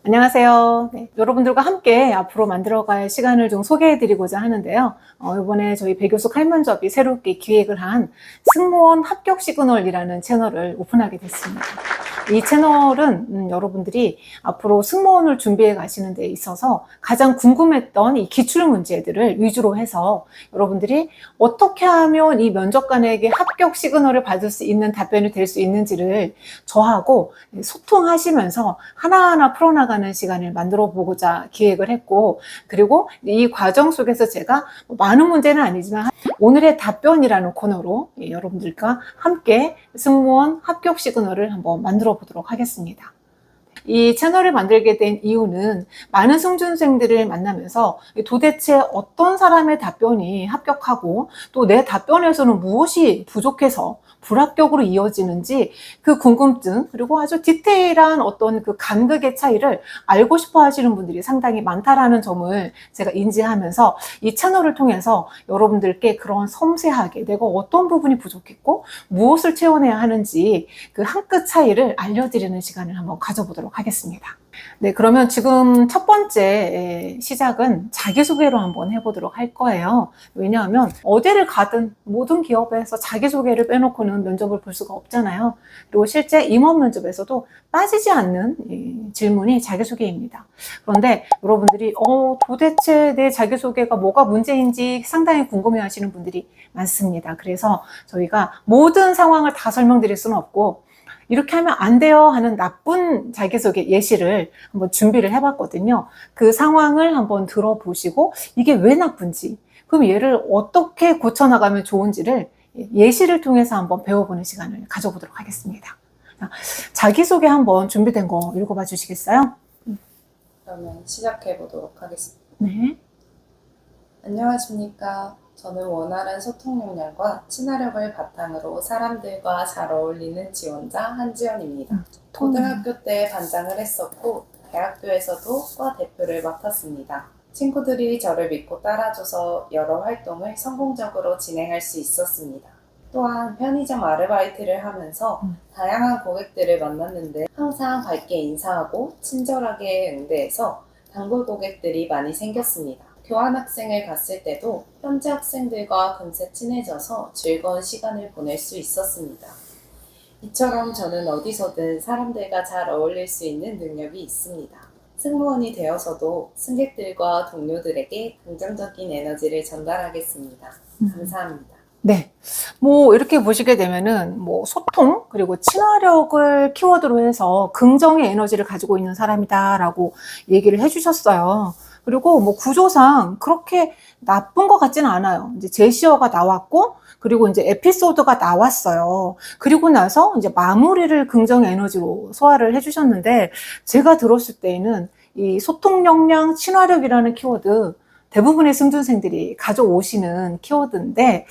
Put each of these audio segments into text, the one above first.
안녕하세요. 네, 여러분들과 함께 앞으로 만들어갈 시간을 좀 소개해드리고자 하는데요. 이번에 저희 배교수 칼문접이 새롭게 기획을 한 승무원 합격 시그널이라는 채널을 오픈하게 됐습니다. 이 채널은 여러분들이 앞으로 승무원을 준비해 가시는 데 있어서 가장 궁금했던 이 기출 문제들을 위주로 해서 여러분들이 어떻게 하면 이 면접관에게 합격 시그널을 받을 수 있는 답변이 될 수 있는지를 저하고 소통하시면서 하나하나 풀어나가는 시간을 만들어 보고자 기획을 했고, 그리고 이 과정 속에서 제가 많은 문제는 아니지만 오늘의 답변이라는 코너로 여러분들과 함께 승무원 합격 시그널을 한번 만들어 보도록 하겠습니다. 이 채널을 만들게 된 이유는 많은 승준생들을 만나면서 도대체 어떤 사람의 답변이 합격하고 또 내 답변에서는 무엇이 부족해서 불합격으로 이어지는지 그 궁금증, 그리고 아주 디테일한 어떤 그 간극의 차이를 알고 싶어 하시는 분들이 상당히 많다라는 점을 제가 인지하면서 이 채널을 통해서 여러분들께 그런 섬세하게 내가 어떤 부분이 부족했고 무엇을 채워내야 하는지 그 한 끗 차이를 알려드리는 시간을 한번 가져보도록 하겠습니다. 네, 그러면 지금 첫 번째 시작은 자기소개로 한번 해보도록 할 거예요. 왜냐하면 어디를 가든 모든 기업에서 자기소개를 빼놓고는 면접을 볼 수가 없잖아요. 그리고 실제 임원 면접에서도 빠지지 않는 질문이 자기소개입니다. 그런데 여러분들이 도대체 내 자기소개가 뭐가 문제인지 상당히 궁금해 하시는 분들이 많습니다. 그래서 저희가 모든 상황을 다 설명드릴 수는 없고 이렇게 하면 안 돼요 하는 나쁜 자기소개 예시를 한번 준비를 해봤거든요. 그 상황을 한번 들어보시고 이게 왜 나쁜지, 그럼 얘를 어떻게 고쳐나가면 좋은지를 예시를 통해서 한번 배워보는 시간을 가져보도록 하겠습니다. 자기소개 한번 준비된 거 읽어봐 주시겠어요? 그러면 시작해 보도록 하겠습니다. 네. 안녕하십니까. 저는 원활한 소통 역량과 친화력을 바탕으로 사람들과 잘 어울리는 지원자 한지연입니다. 고등학교 때 반장을 했었고 대학교에서도 과 대표를 맡았습니다. 친구들이 저를 믿고 따라줘서 여러 활동을 성공적으로 진행할 수 있었습니다. 또한 편의점 아르바이트를 하면서 다양한 고객들을 만났는데 항상 밝게 인사하고 친절하게 응대해서 단골 고객들이 많이 생겼습니다. 교환학생을 갔을 때도 현지 학생들과 금세 친해져서 즐거운 시간을 보낼 수 있었습니다. 이처럼 저는 어디서든 사람들과 잘 어울릴 수 있는 능력이 있습니다. 승무원이 되어서도 승객들과 동료들에게 긍정적인 에너지를 전달하겠습니다. 감사합니다. 네. 이렇게 보시게 되면은, 소통, 그리고 친화력을 키워드로 해서 긍정의 에너지를 가지고 있는 사람이다라고 얘기를 해주셨어요. 그리고 구조상 그렇게 나쁜 것 같지는 않아요. 이제 제시어가 나왔고, 그리고 이제 에피소드가 나왔어요. 그리고 나서 이제 마무리를 긍정 에너지로 소화를 해주셨는데, 제가 들었을 때에는 이 소통 역량, 친화력이라는 키워드, 대부분의 승준생들이 가져오시는 키워드인데,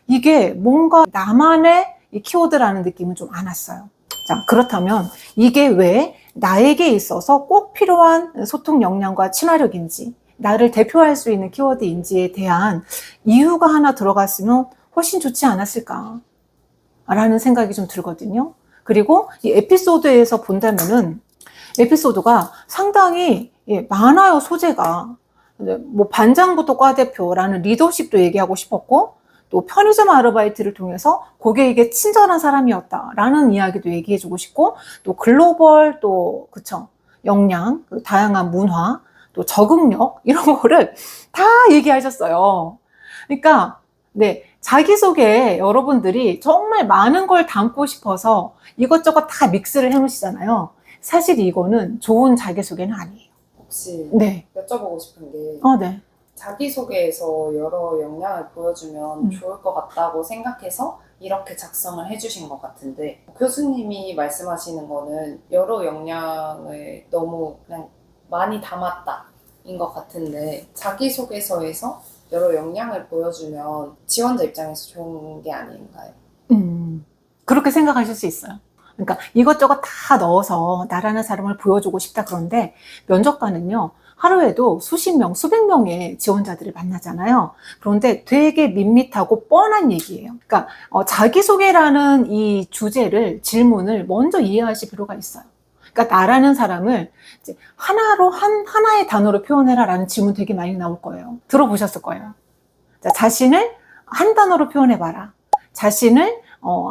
이게 뭔가 나만의 이 키워드라는 느낌은 좀 안 왔어요. 자, 그렇다면 이게 왜 나에게 있어서 꼭 필요한 소통 역량과 친화력인지, 나를 대표할 수 있는 키워드인지에 대한 이유가 하나 들어갔으면 훨씬 좋지 않았을까 라는 생각이 좀 들거든요. 그리고 이 에피소드에서 본다면은 에피소드가 상당히 많아요. 소재가 반장부터 과대표라는 리더십도 얘기하고 싶었고, 또 편의점 아르바이트를 통해서 고객에게 친절한 사람이었다라는 이야기도 얘기해주고 싶고, 또 글로벌 역량, 다양한 문화, 또 적응력 이런 거를 다 얘기하셨어요. 그러니까 네, 자기소개에 여러분들이 정말 많은 걸 담고 싶어서 이것저것 다 믹스를 해놓으시잖아요. 사실 이거는 좋은 자기소개는 아니에요. 혹시 네. 여쭤보고 싶은 게 네. 자기소개에서 여러 역량을 보여주면 좋을 것 같다고 생각해서 이렇게 작성을 해주신 것 같은데, 교수님이 말씀하시는 거는 여러 역량을 너무 그냥 많이 담았다인 것 같은데, 자기소개서에서 여러 역량을 보여주면 지원자 입장에서 좋은 게 아닌가요? 그렇게 생각하실 수 있어요. 그러니까 이것저것 다 넣어서 나라는 사람을 보여주고 싶다. 그런데 면접관은요, 하루에도 수십 명, 수백 명의 지원자들을 만나잖아요. 그런데 되게 밋밋하고 뻔한 얘기예요. 그러니까 자기소개라는 이 주제를, 질문을 먼저 이해하실 필요가 있어요. 그러니까 나라는 사람을 이제 하나의 단어로 표현해라 라는 질문 되게 많이 나올 거예요. 들어보셨을 거예요. 자, 자신을 한 단어로 표현해봐라. 자신을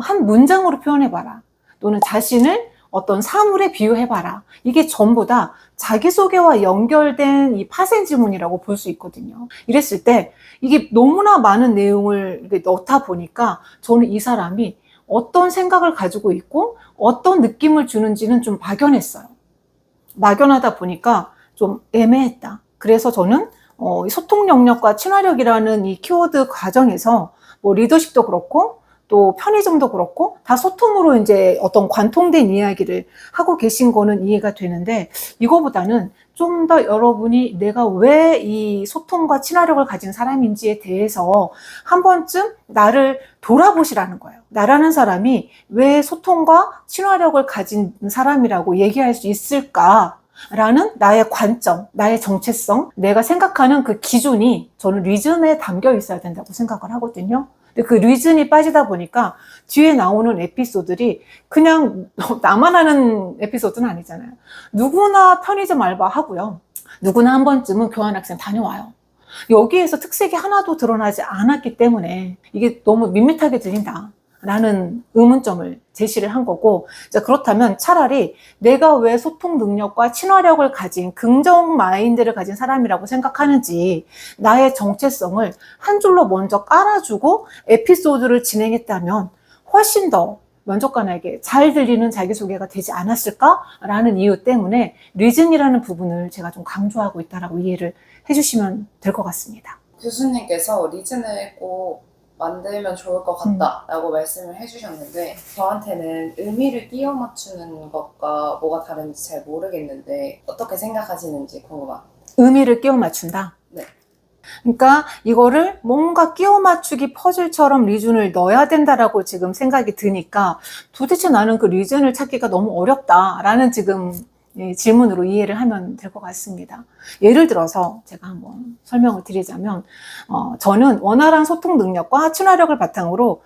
한 문장으로 표현해봐라. 또는 자신을 어떤 사물에 비유해봐라. 이게 전부 다 자기소개와 연결된 이 파생 지문이라고 볼 수 있거든요. 이랬을 때 이게 너무나 많은 내용을 넣다 보니까 저는 이 사람이 어떤 생각을 가지고 있고 어떤 느낌을 주는지는 좀 막연했어요. 막연하다 보니까 좀 애매했다. 그래서 저는 소통 영역과 친화력이라는 이 키워드 과정에서 뭐 리더십도 그렇고 또 편의점도 그렇고 다 소통으로 이제 어떤 관통된 이야기를 하고 계신 거는 이해가 되는데, 이거보다는 좀 더 여러분이 내가 왜 이 소통과 친화력을 가진 사람인지에 대해서 한 번쯤 나를 돌아보시라는 거예요. 나라는 사람이 왜 소통과 친화력을 가진 사람이라고 얘기할 수 있을까? 라는 나의 관점, 나의 정체성, 내가 생각하는 그 기준이 저는 리즘에 담겨 있어야 된다고 생각을 하거든요. 근데 그 리즌이 빠지다 보니까 뒤에 나오는 에피소드들이 그냥 나만 하는 에피소드는 아니잖아요. 누구나 편의점 알바 하고요. 누구나 한 번쯤은 교환학생 다녀와요. 여기에서 특색이 하나도 드러나지 않았기 때문에 이게 너무 밋밋하게 들린다 라는 의문점을 제시를 한 거고, 자, 그렇다면 차라리 내가 왜 소통 능력과 친화력을 가진 긍정 마인드를 가진 사람이라고 생각하는지 나의 정체성을 한 줄로 먼저 깔아주고 에피소드를 진행했다면 훨씬 더 면접관에게 잘 들리는 자기소개가 되지 않았을까라는 이유 때문에 리즌이라는 부분을 제가 좀 강조하고 있다라고 이해를 해주시면 될 것 같습니다. 교수님께서 리즌을 꼭 만들면 좋을 것 같다라고 말씀을 해주셨는데, 저한테는 의미를 끼워 맞추는 것과 뭐가 다른지 잘 모르겠는데 어떻게 생각하시는지 궁금합니다. 의미를 끼워 맞춘다? 네. 그러니까 이거를 뭔가 끼워 맞추기 퍼즐처럼 리즌을 넣어야 된다라고 지금 생각이 드니까 도대체 나는 그 리즌을 찾기가 너무 어렵다라는 지금 질문으로 이해를 하면 될 것 같습니다. 예를 들어서 제가 한번 설명을 드리자면 저는 원활한 소통 능력과 친화력을 바탕으로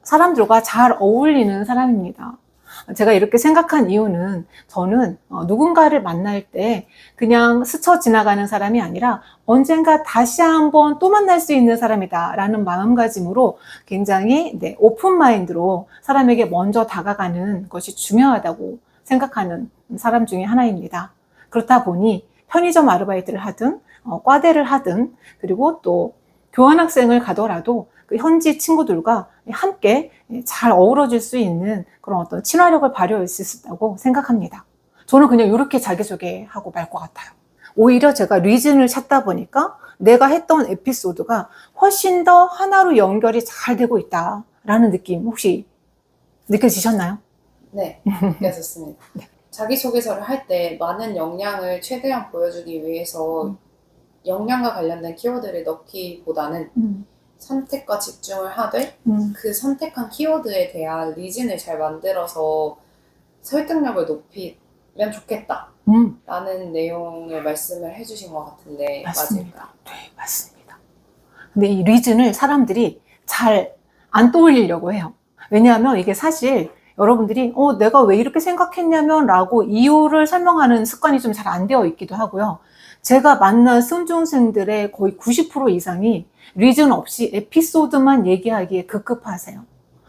사람들과 잘 어울리는 사람입니다. 제가 이렇게 생각한 이유는 저는 누군가를 만날 때 그냥 스쳐 지나가는 사람이 아니라 언젠가 다시 한번 또 만날 수 있는 사람이다 라는 마음가짐으로 굉장히 오픈 마인드로 사람에게 먼저 다가가는 것이 중요하다고 생각하는 사람 중에 하나입니다. 그렇다 보니 편의점 아르바이트를 하든 과대를 하든 그리고 또 교환학생을 가더라도 그 현지 친구들과 함께 잘 어우러질 수 있는 그런 어떤 친화력을 발휘할 수 있다고 생각합니다. 저는 그냥 이렇게 자기소개하고 말 것 같아요. 오히려 제가 리즌을 찾다 보니까 내가 했던 에피소드가 훨씬 더 하나로 연결이 잘 되고 있다라는 느낌 혹시 느껴지셨나요? 네, 느껴졌습니다. 네. 자기소개서를 할 때 많은 역량을 최대한 보여주기 위해서 역량과 관련된 키워드를 넣기보다는 선택과 집중을 하되 그 선택한 키워드에 대한 리즌을 잘 만들어서 설득력을 높이면 좋겠다 라는 내용의 말씀을 해주신 것 같은데 맞을까요? 네, 맞습니다. 근데 이 리즌을 사람들이 잘 안 떠올리려고 해요. 왜냐하면 이게 사실 여러분들이 내가 왜 이렇게 생각했냐면 라고 이유를 설명하는 습관이 좀 잘 안 되어 있기도 하고요. 제가 만난 순중생들의 거의 90% 이상이 리즌 없이 에피소드만 얘기하기에 급급하세요.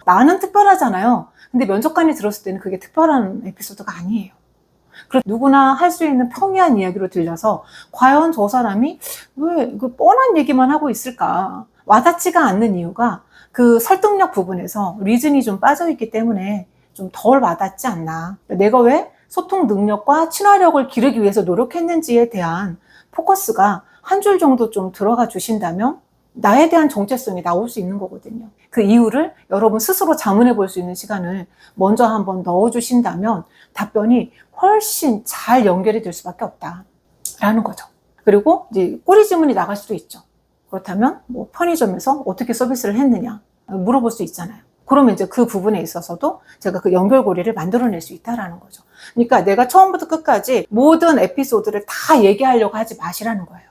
나는 특별하잖아요. 근데 면접관이 들었을 때는 그게 특별한 에피소드가 아니에요. 그래서 누구나 할 수 있는 평이한 이야기로 들려서 과연 저 사람이 왜 그 뻔한 얘기만 하고 있을까? 와닿지가 않는 이유가 그 설득력 부분에서 리즌이 좀 빠져있기 때문에 좀 덜 와닿지 않나. 내가 왜 소통 능력과 친화력을 기르기 위해서 노력했는지에 대한 포커스가 한 줄 정도 좀 들어가 주신다면 나에 대한 정체성이 나올 수 있는 거거든요. 그 이유를 여러분 스스로 자문해 볼 수 있는 시간을 먼저 한번 넣어 주신다면 답변이 훨씬 잘 연결이 될 수밖에 없다라는 거죠. 그리고 이제 꼬리 질문이 나갈 수도 있죠. 그렇다면 뭐 편의점에서 어떻게 서비스를 했느냐 물어볼 수 있잖아요. 그러면 이제 그 부분에 있어서도 제가 그 연결고리를 만들어낼 수 있다라는 거죠. 그러니까 내가 처음부터 끝까지 모든 에피소드를 다 얘기하려고 하지 마시라는 거예요.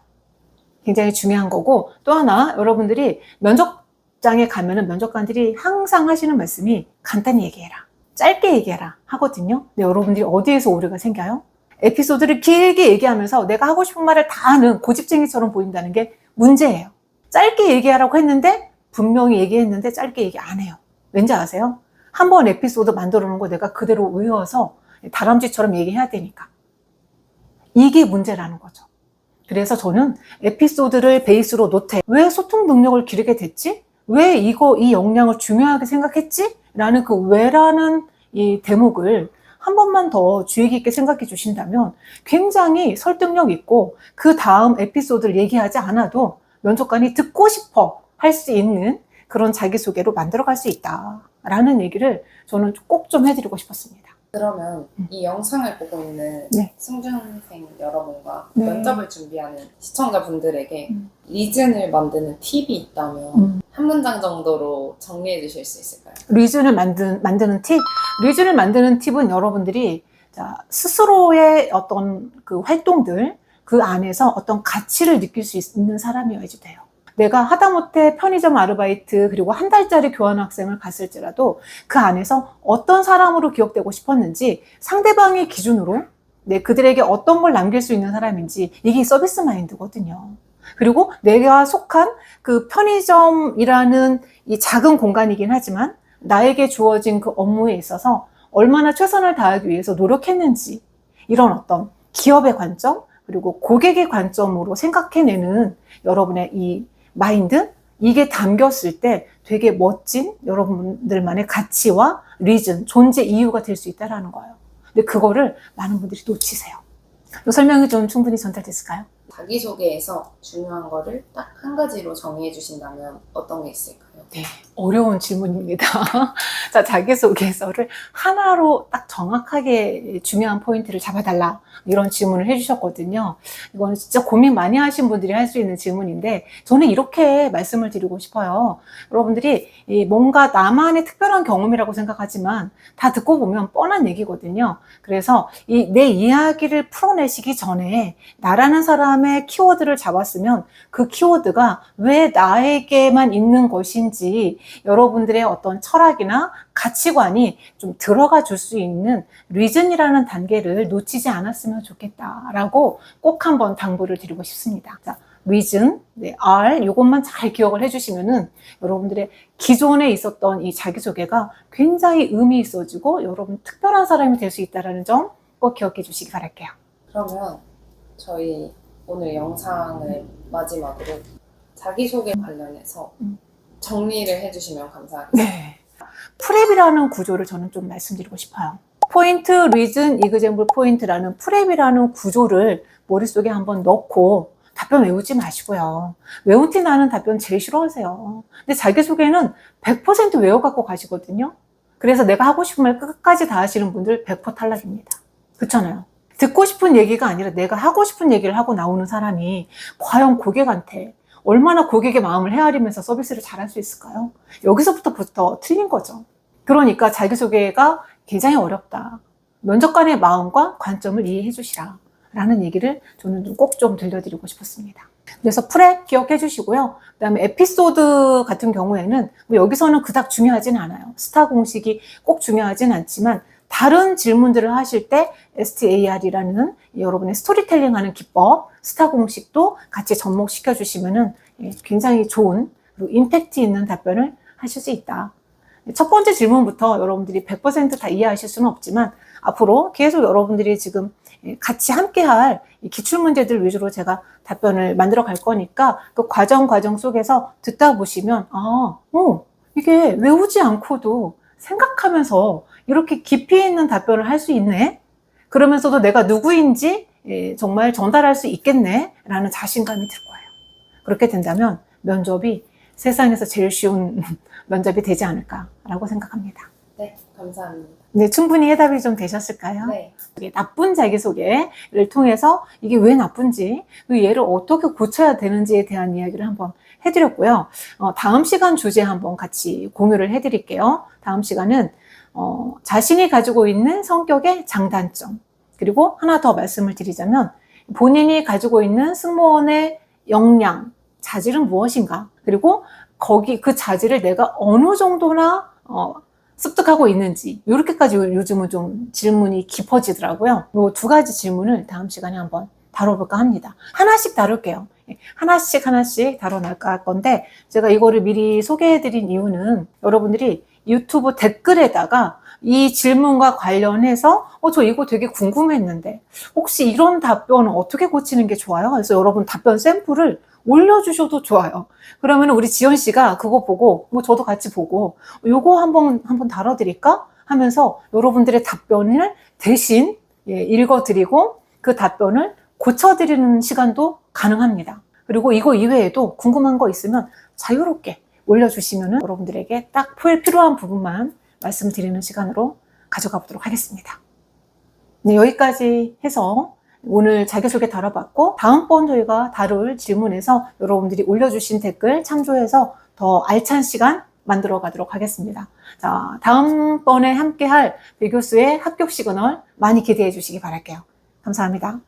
굉장히 중요한 거고, 또 하나 여러분들이 면접장에 가면은 면접관들이 항상 하시는 말씀이 간단히 얘기해라. 짧게 얘기해라 하거든요. 근데 여러분들이 어디에서 오류가 생겨요? 에피소드를 길게 얘기하면서 내가 하고 싶은 말을 다 하는 고집쟁이처럼 보인다는 게 문제예요. 짧게 얘기하라고 했는데 분명히 얘기했는데 짧게 얘기 안 해요. 왠지 아세요? 한 번 에피소드 만들어 놓은 거 내가 그대로 외워서 다람쥐처럼 얘기해야 되니까. 이게 문제라는 거죠. 그래서 저는 에피소드를 베이스로 노트에 왜 소통 능력을 기르게 됐지? 왜 이 역량을 중요하게 생각했지? 라는 그 왜라는 이 대목을 한 번만 더 주의 깊게 생각해 주신다면 굉장히 설득력 있고 그 다음 에피소드를 얘기하지 않아도 면접관이 듣고 싶어 할 수 있는 그런 자기소개로 만들어갈 수 있다라는 얘기를 저는 꼭 좀 해드리고 싶었습니다. 그러면 이 영상을 보고 있는 네. 승준생 여러분과 네. 면접을 준비하는 시청자분들에게 리즌을 만드는 팁이 있다면 한 문장 정도로 정리해 주실 수 있을까요? 리즌을 만드는 팁? 리즌을 만드는 팁은 여러분들이 스스로의 어떤 그 활동들, 그 안에서 어떤 가치를 느낄 수 있는 사람이어야지 돼요. 내가 하다못해 편의점 아르바이트 그리고 한 달짜리 교환학생을 갔을지라도 그 안에서 어떤 사람으로 기억되고 싶었는지 상대방의 기준으로 그들에게 어떤 걸 남길 수 있는 사람인지 이게 서비스 마인드거든요. 그리고 내가 속한 그 편의점이라는 이 작은 공간이긴 하지만 나에게 주어진 그 업무에 있어서 얼마나 최선을 다하기 위해서 노력했는지 이런 어떤 기업의 관점 그리고 고객의 관점으로 생각해내는 여러분의 이 마인드 이게 담겼을 때 되게 멋진 여러분들만의 가치와 리즌, 존재 이유가 될 수 있다는 거예요. 근데 그거를 많은 분들이 놓치세요. 이 설명이 좀 충분히 전달됐을까요? 자기소개에서 중요한 거를 딱 한 가지로 정의해 주신다면 어떤 게 있을까요? 네, 어려운 질문입니다. 자, 자기소개서를 하나로 딱 정확하게 중요한 포인트를 잡아달라 이런 질문을 해주셨거든요. 이거는 진짜 고민 많이 하신 분들이 할 수 있는 질문인데 저는 이렇게 말씀을 드리고 싶어요. 여러분들이 뭔가 나만의 특별한 경험이라고 생각하지만 다 듣고 보면 뻔한 얘기거든요. 그래서 내 이야기를 풀어내시기 전에 나라는 사람의 키워드를 잡았으면 그 키워드가 왜 나에게만 있는 것인지 여러분들의 어떤 철학이나 가치관이 좀 들어가 줄 수 있는 리즌이라는 단계를 놓치지 않았으면 좋겠다라고 꼭 한번 당부를 드리고 싶습니다. 자, 리즌, R 이것만 잘 기억을 해주시면은 여러분들의 기존에 있었던 이 자기소개가 굉장히 의미 있어지고 여러분 특별한 사람이 될 수 있다는 점 꼭 기억해 주시기 바랄게요. 그러면 저희 오늘 영상을 마지막으로 자기소개 관련해서 정리를 해주시면 감사하겠습니다. 네. 프랩이라는 구조를 저는 좀 말씀드리고 싶어요. 포인트, 리즌, 이그잼블 포인트라는 프랩이라는 구조를 머릿속에 한번 넣고 답변 외우지 마시고요. 외운 티 나는 답변 제일 싫어하세요. 근데 자기소개는 100% 외워갖고 가시거든요. 그래서 내가 하고 싶은 말 끝까지 다 하시는 분들 100% 탈락입니다. 그렇잖아요. 듣고 싶은 얘기가 아니라 내가 하고 싶은 얘기를 하고 나오는 사람이 과연 고객한테 얼마나 고객의 마음을 헤아리면서 서비스를 잘할 수 있을까요? 여기서부터 틀린 거죠. 그러니까 자기소개가 굉장히 어렵다. 면접관의 마음과 관점을 이해해 주시라 라는 얘기를 저는 꼭 좀 들려드리고 싶었습니다. 그래서 프랩 기억해 주시고요. 그 다음에 에피소드 같은 경우에는 뭐 여기서는 그닥 중요하진 않아요. 스타 공식이 꼭 중요하진 않지만 다른 질문들을 하실 때 STAR이라는 여러분의 스토리텔링 하는 기법, 스타 공식도 같이 접목시켜 주시면은 굉장히 좋은 그리고 임팩트 있는 답변을 하실 수 있다. 첫 번째 질문부터 여러분들이 100% 다 이해하실 수는 없지만 앞으로 계속 여러분들이 지금 같이 함께할 기출문제들 위주로 제가 답변을 만들어 갈 거니까 그 과정 속에서 듣다 보시면 이게 외우지 않고도 생각하면서 이렇게 깊이 있는 답변을 할 수 있네? 그러면서도 내가 누구인지 정말 전달할 수 있겠네? 라는 자신감이 들 거예요. 그렇게 된다면 면접이 세상에서 제일 쉬운 면접이 되지 않을까라고 생각합니다. 네, 감사합니다. 네, 충분히 해답이 좀 되셨을까요? 네. 나쁜 자기소개를 통해서 이게 왜 나쁜지, 그 얘를 어떻게 고쳐야 되는지에 대한 이야기를 한번 해드렸고요. 다음 시간 주제 한번 같이 공유를 해드릴게요. 다음 시간은 자신이 가지고 있는 성격의 장단점, 그리고 하나 더 말씀을 드리자면 본인이 가지고 있는 승무원의 역량, 자질은 무엇인가, 그리고 그 자질을 내가 어느 정도나 습득하고 있는지 이렇게까지 요즘은 좀 질문이 깊어지더라고요. 이 두 가지 질문을 다음 시간에 한번 다뤄볼까 합니다. 하나씩 다룰게요. 하나씩 다뤄나갈 할 건데 제가 이거를 미리 소개해드린 이유는 여러분들이 유튜브 댓글에다가 이 질문과 관련해서 저 이거 되게 궁금했는데 혹시 이런 답변은 어떻게 고치는 게 좋아요? 그래서 여러분 답변 샘플을 올려주셔도 좋아요. 그러면 우리 지연 씨가 그거 보고 저도 같이 보고 요거 한번 다뤄드릴까 하면서 여러분들의 답변을 대신 읽어드리고 그 답변을 고쳐드리는 시간도 가능합니다. 그리고 이거 이외에도 궁금한 거 있으면 자유롭게 올려주시면 여러분들에게 딱 필요한 부분만 말씀드리는 시간으로 가져가 보도록 하겠습니다. 네, 여기까지 해서 오늘 자기소개 다뤄봤고 다음번 저희가 다룰 질문에서 여러분들이 올려주신 댓글 참조해서 더 알찬 시간 만들어 가도록 하겠습니다. 자, 다음번에 함께할 배교수의 합격 시그널 많이 기대해 주시기 바랄게요. 감사합니다.